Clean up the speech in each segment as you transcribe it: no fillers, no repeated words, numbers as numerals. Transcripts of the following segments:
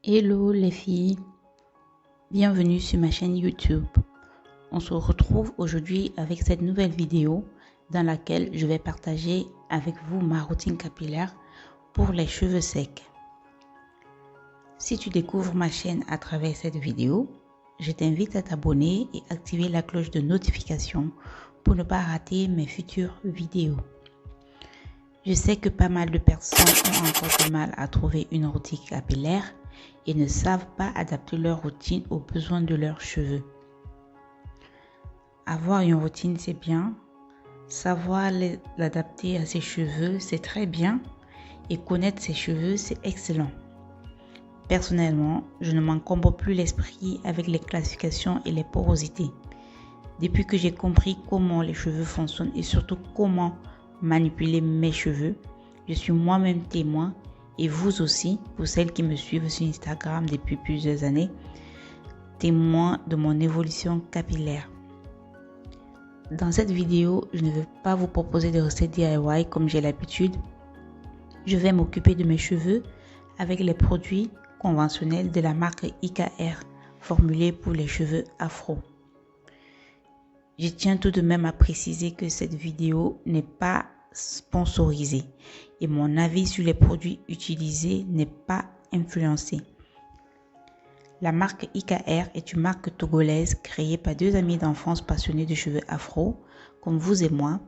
Hello les filles, bienvenue sur ma chaîne YouTube. On se retrouve aujourd'hui avec cette nouvelle vidéo dans laquelle je vais partager avec vous ma routine capillaire pour les cheveux secs. Si tu découvres ma chaîne à travers cette vidéo, je t'invite à t'abonner et activer la cloche de notification pour ne pas rater mes futures vidéos. Je sais que pas mal de personnes ont encore du mal à trouver une routine capillaire et ne savent pas adapter leur routine aux besoins de leurs cheveux. Avoir une routine, c'est bien. Savoir l'adapter à ses cheveux, c'est très bien. Et connaître ses cheveux, c'est excellent. Personnellement, je ne m'encombre plus l'esprit avec les classifications et les porosités. Depuis que j'ai compris comment les cheveux fonctionnent et surtout comment manipuler mes cheveux, je suis moi-même témoin. Et vous aussi, pour celles qui me suivent sur Instagram depuis plusieurs années, témoin de mon évolution capillaire. Dans cette vidéo, je ne vais pas vous proposer des recettes DIY comme j'ai l'habitude. Je vais m'occuper de mes cheveux avec les produits conventionnels de la marque IKR, formulés pour les cheveux afro. Je tiens tout de même à préciser que cette vidéo n'est pas sponsorisée et mon avis sur les produits utilisés n'est pas influencé. La marque IKR est une marque togolaise créée par deux amis d'enfance passionnés de cheveux afro, comme vous et moi,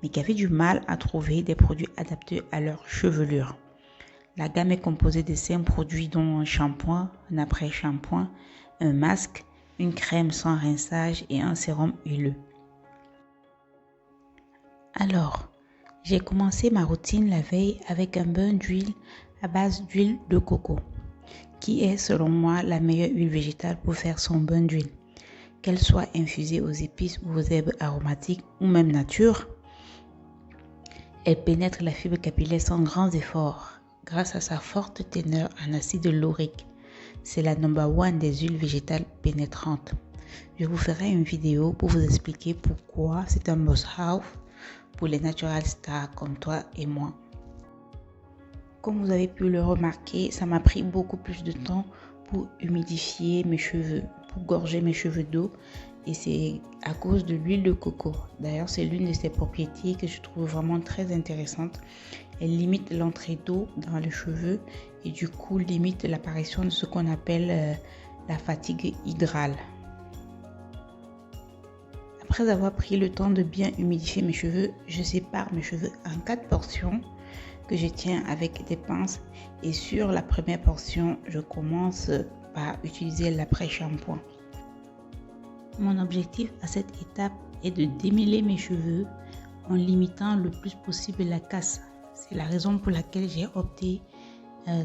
mais qui avaient du mal à trouver des produits adaptés à leur chevelure. La gamme est composée de 5 produits dont un shampoing, un après-shampoing, un masque, une crème sans rinçage et un sérum huileux. Alors, j'ai commencé ma routine la veille avec un bain d'huile à base d'huile de coco, qui est selon moi la meilleure huile végétale pour faire son bain d'huile. Qu'elle soit infusée aux épices ou aux herbes aromatiques ou même nature, elle pénètre la fibre capillaire sans grands efforts grâce à sa forte teneur en acide laurique. C'est la number one des huiles végétales pénétrantes. Je vous ferai une vidéo pour vous expliquer pourquoi c'est un must-have pour les natural stars comme toi et moi. Comme vous avez pu le remarquer, ça m'a pris beaucoup plus de temps pour humidifier mes cheveux, pour gorger mes cheveux d'eau, et c'est à cause de l'huile de coco. D'ailleurs, c'est l'une de ses propriétés que je trouve vraiment très intéressante. Elle limite l'entrée d'eau dans les cheveux et du coup limite l'apparition de ce qu'on appelle la fatigue hydrale. Après avoir pris le temps de bien humidifier mes cheveux, je sépare mes cheveux en 4 portions que je tiens avec des pinces, et sur la première portion, je commence par utiliser l'après-shampoing. Mon objectif à cette étape est de démêler mes cheveux en limitant le plus possible la casse. C'est la raison pour laquelle j'ai opté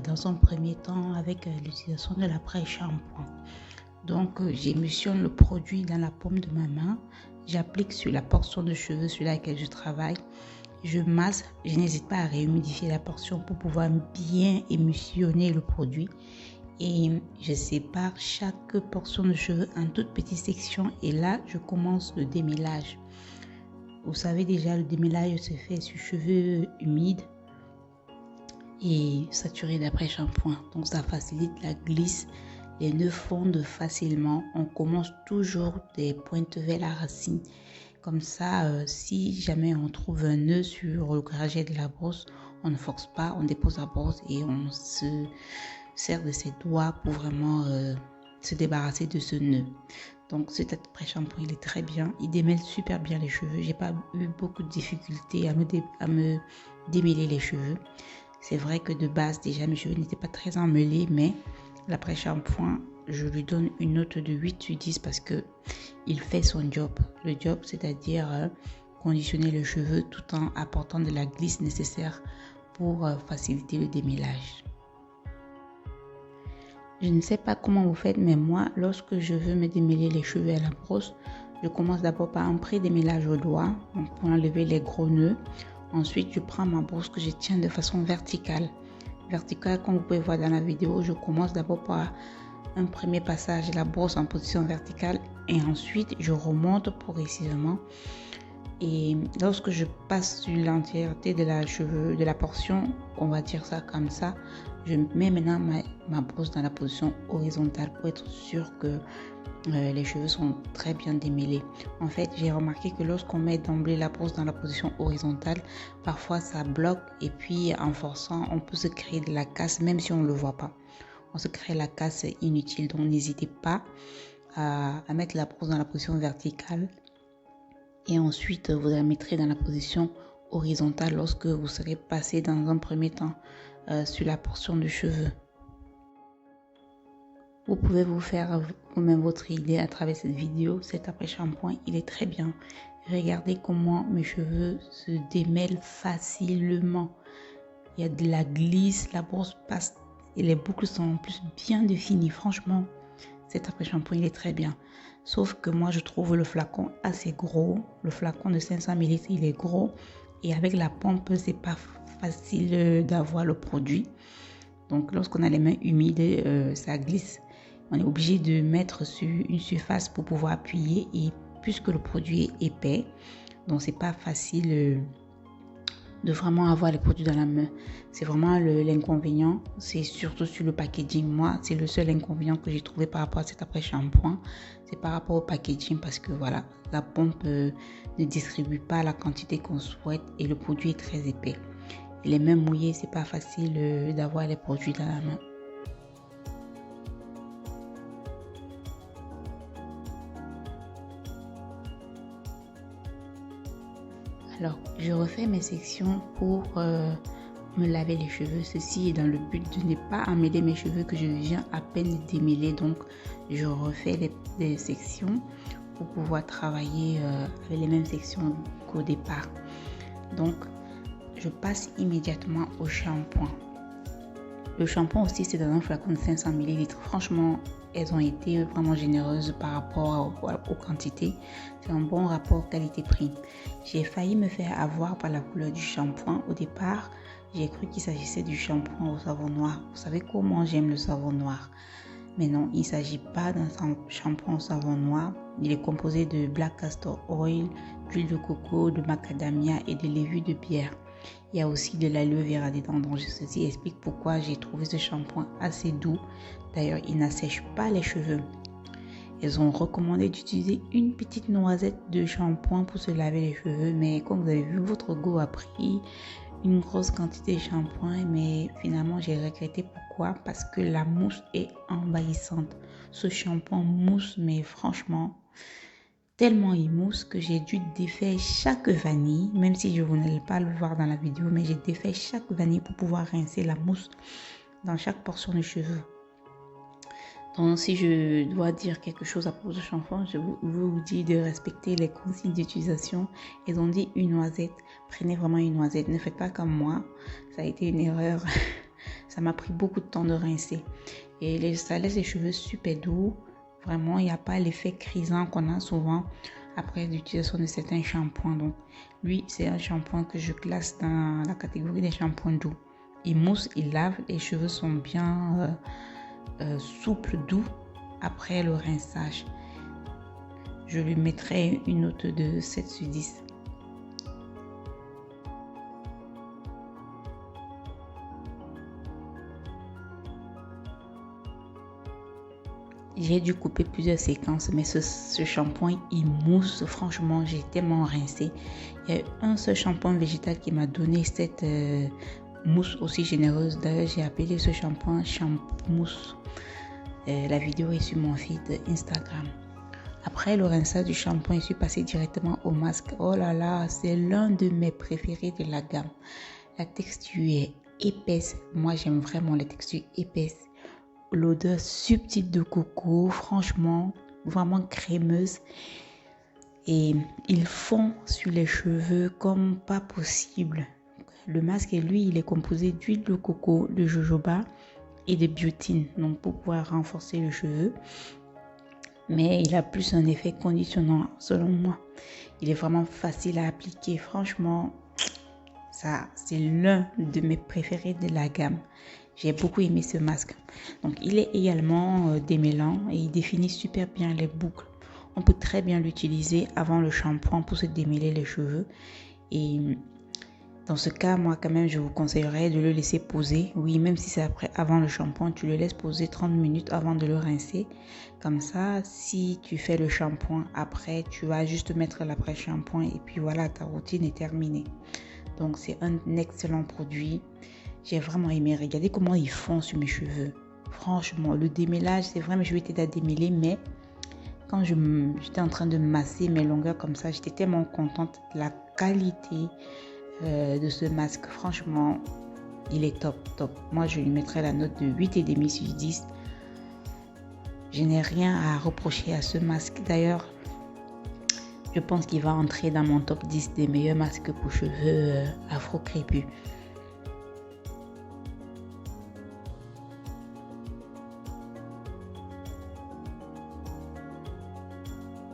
dans un premier temps avec l'utilisation de l'après-shampoing. Donc, j'émulsionne le produit dans la paume de ma main, j'applique sur la portion de cheveux sur laquelle je travaille, je masse, je n'hésite pas à réhumidifier la portion pour pouvoir bien émulsionner le produit. Et je sépare chaque portion de cheveux en toutes petites sections et là, je commence le démêlage. Vous savez déjà, le démêlage se fait sur cheveux humides et saturés d'après-shampoing. Donc, ça facilite la glisse. Les nœuds fondent facilement. On commence toujours des pointes vers la racine. Comme ça, si jamais on trouve un nœud sur le graget de la brosse, on ne force pas, on dépose la brosse et on se sert de ses doigts pour vraiment se débarrasser de ce nœud. Donc cet après-shampoing, il est très bien. Il démêle super bien les cheveux. J'ai pas eu beaucoup de difficultés à me démêler les cheveux. C'est vrai que de base, déjà, mes cheveux n'étaient pas très emmêlés, mais l'après-shampoing, je lui donne une note de 8 sur 10 parce que il fait son job. Le job, c'est-à-dire conditionner le cheveu tout en apportant de la glisse nécessaire pour faciliter le démêlage. Je ne sais pas comment vous faites, mais moi, lorsque je veux me démêler les cheveux à la brosse, je commence d'abord par un pré-démêlage au doigt, donc pour enlever les gros nœuds. Ensuite, je prends ma brosse que je tiens de façon verticale. Verticale, comme vous pouvez voir dans la vidéo, je commence d'abord par un premier passage de la brosse en position verticale et ensuite je remonte progressivement. Et lorsque je passe sur l'entièreté de la portion, on va dire ça comme ça, Je mets maintenant ma brosse dans la position horizontale pour être sûr que les cheveux sont très bien démêlés. En fait, j'ai remarqué que lorsqu'on met d'emblée la brosse dans la position horizontale, parfois ça bloque et puis en forçant, on peut se créer de la casse même si on ne le voit pas. On se crée la casse inutile. Donc n'hésitez pas à mettre la brosse dans la position verticale et ensuite vous la mettrez dans la position horizontale lorsque vous serez passé dans un premier temps sur la portion de cheveux. Vous pouvez vous faire vous-même votre idée à travers cette vidéo. Cet après-shampoing, il est très bien. Regardez comment mes cheveux se démêlent facilement. Il y a de la glisse, la brosse passe et les boucles sont en plus bien définies. Franchement, cet après-shampoing, il est très bien. Sauf que moi, je trouve le flacon assez gros. Le flacon de 500 ml, il est gros. Et avec la pompe, c'est pas facile d'avoir le produit. Donc, lorsqu'on a les mains humides, ça glisse. On est obligé de mettre sur une surface pour pouvoir appuyer. Et puisque le produit est épais, donc c'est pas facile de vraiment avoir les produits dans la main. C'est vraiment l'inconvénient. C'est surtout sur le packaging. Moi, c'est le seul inconvénient que j'ai trouvé par rapport à cet après-shampoing. C'est par rapport au packaging parce que voilà, la pompe ne distribue pas la quantité qu'on souhaite et le produit est très épais. Et les mains mouillées, c'est pas facile d'avoir les produits dans la main. Alors, je refais mes sections pour me laver les cheveux. Ceci est dans le but de ne pas emmêler mes cheveux que je viens à peine démêler. Donc, je refais les sections pour pouvoir travailler avec les mêmes sections qu'au départ. Donc, je passe immédiatement au shampoing. Le shampoing aussi, c'est dans un flacon de 500 ml. Franchement, elles ont été vraiment généreuses par rapport aux quantités. C'est un bon rapport qualité-prix. J'ai failli me faire avoir par la couleur du shampoing. Au départ, j'ai cru qu'il s'agissait du shampoing au savon noir. Vous savez comment j'aime le savon noir. Mais non, il ne s'agit pas d'un shampoing au savon noir. Il est composé de black castor oil, d'huile de coco, de macadamia et de levure de bière. Il y a aussi de l'aloe vera dedans. Donc ceci explique pourquoi j'ai trouvé ce shampoing assez doux. D'ailleurs, il n'assèche pas les cheveux. Elles ont recommandé d'utiliser une petite noisette de shampoing pour se laver les cheveux. Mais comme vous avez vu, votre go a pris une grosse quantité de shampoing. Mais finalement, j'ai regretté. Pourquoi? Parce que la mousse est envahissante. Ce shampoing mousse, mais franchement, tellement il mousse que j'ai dû défaire chaque vanille. Même si vous n'allez pas le voir dans la vidéo, mais j'ai défait chaque vanille pour pouvoir rincer la mousse dans chaque portion de cheveux. Donc, si je dois dire quelque chose à propos de shampoing, je vous dis de respecter les consignes d'utilisation. Ils ont dit une noisette. Prenez vraiment une noisette. Ne faites pas comme moi. Ça a été une erreur. Ça m'a pris beaucoup de temps de rincer. Et ça laisse les cheveux super doux. Vraiment, il n'y a pas l'effet grisant qu'on a souvent après l'utilisation de certains shampoings. Donc, lui, c'est un shampoing que je classe dans la catégorie des shampoings doux. Il mousse, il lave. Les cheveux sont bien souple, doux après le rinçage. Je lui mettrai une note de 7 sur 10. J'ai dû couper plusieurs séquences, mais ce shampoing, il mousse. Franchement, j'ai tellement rincé. Il y a un seul shampoing végétal qui m'a donné cette mousse aussi généreuse. D'ailleurs, j'ai appelé ce shampoing Shampmousse. La vidéo est sur mon feed Instagram. Après le rinçage du shampoing, je suis passée directement au masque. Oh là là, c'est l'un de mes préférés de la gamme. La texture est épaisse. Moi, j'aime vraiment la texture épaisse. L'odeur subtile de coco, franchement, vraiment crémeuse. Et il fond sur les cheveux comme pas possible. Le masque, lui, il est composé d'huile de coco, de jojoba et de biotine, donc pour pouvoir renforcer le cheveu. Mais il a plus un effet conditionnant, selon moi. Il est vraiment facile à appliquer. Franchement, ça, c'est l'un de mes préférés de la gamme. J'ai beaucoup aimé ce masque. Donc, il est également démêlant et il définit super bien les boucles. On peut très bien l'utiliser avant le shampoing pour se démêler les cheveux. Et Dans ce cas, moi quand même, je vous conseillerais de le laisser poser. Oui, même si c'est avant le shampoing, tu le laisses poser 30 minutes avant de le rincer. Comme ça, si tu fais le shampoing après, tu vas juste mettre l'après-shampoing et puis voilà, ta routine est terminée. Donc, c'est un excellent produit. J'ai vraiment aimé. Regardez comment ils font sur mes cheveux. Franchement, le démêlage, c'est vrai, mes cheveux étaient à démêler, mais quand j'étais en train de masser mes longueurs comme ça, j'étais tellement contente de la qualité de ce masque. Franchement, il est top. Moi, je lui mettrais la note de 8,5 sur 10. Je n'ai rien à reprocher à ce masque. D'ailleurs, je pense qu'il va entrer dans mon top 10 des meilleurs masques pour cheveux afro-crépus.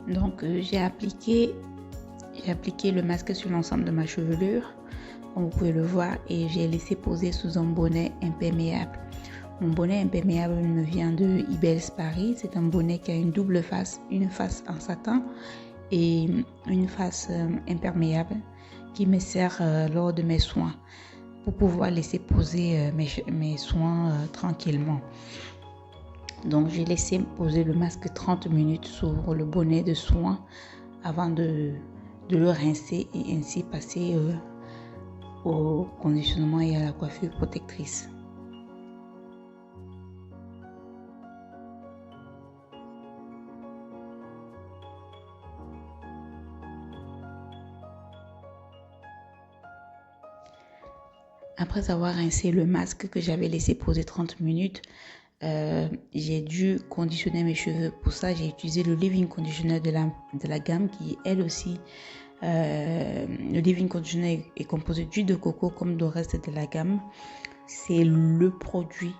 Donc, j'ai appliqué le masque sur l'ensemble de ma chevelure, comme vous pouvez le voir, et j'ai laissé poser sous un bonnet imperméable. Mon bonnet imperméable me vient de Ibels Paris. C'est un bonnet qui a une double face, une face en satin et une face imperméable qui me sert lors de mes soins pour pouvoir laisser poser mes soins tranquillement. Donc, j'ai laissé poser le masque 30 minutes sur le bonnet de soins avant de le rincer et ainsi passer au conditionnement et à la coiffure protectrice. Après avoir rincé le masque que j'avais laissé poser 30 minutes, j'ai dû conditionner mes cheveux. Pour ça, j'ai utilisé le leave-in conditioner de la gamme qui, elle aussi, le leave-in conditioner est composé d'huile de coco comme le reste de la gamme. C'est le produit,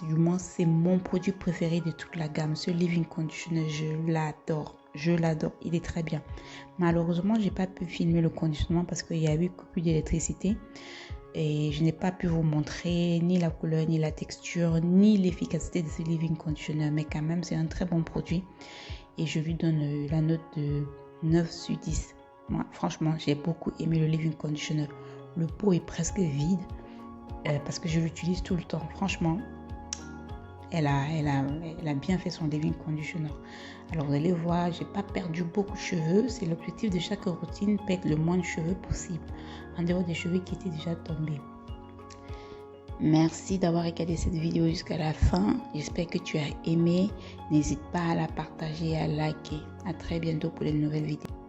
du moins c'est mon produit préféré de toute la gamme. Ce leave-in conditioner, je l'adore, il est très bien. Malheureusement, j'ai pas pu filmer le conditionnement parce qu'il y a eu coupure d'électricité. Et je n'ai pas pu vous montrer ni la couleur, ni la texture, ni l'efficacité de ce leave-in conditioner. Mais quand même, c'est un très bon produit. Et je lui donne la note de 9 sur 10. Moi, franchement, j'ai beaucoup aimé le leave-in conditioner. Le pot est presque vide parce que je l'utilise tout le temps. Franchement, elle a bien fait son leave-in conditioner. Alors, vous allez voir, j'ai pas perdu beaucoup de cheveux. C'est l'objectif de chaque routine, perdre le moins de cheveux possible, en dehors des cheveux qui étaient déjà tombés. Merci d'avoir regardé cette vidéo jusqu'à la fin. J'espère que tu as aimé. N'hésite pas à la partager et à liker. À très bientôt pour de nouvelles vidéos.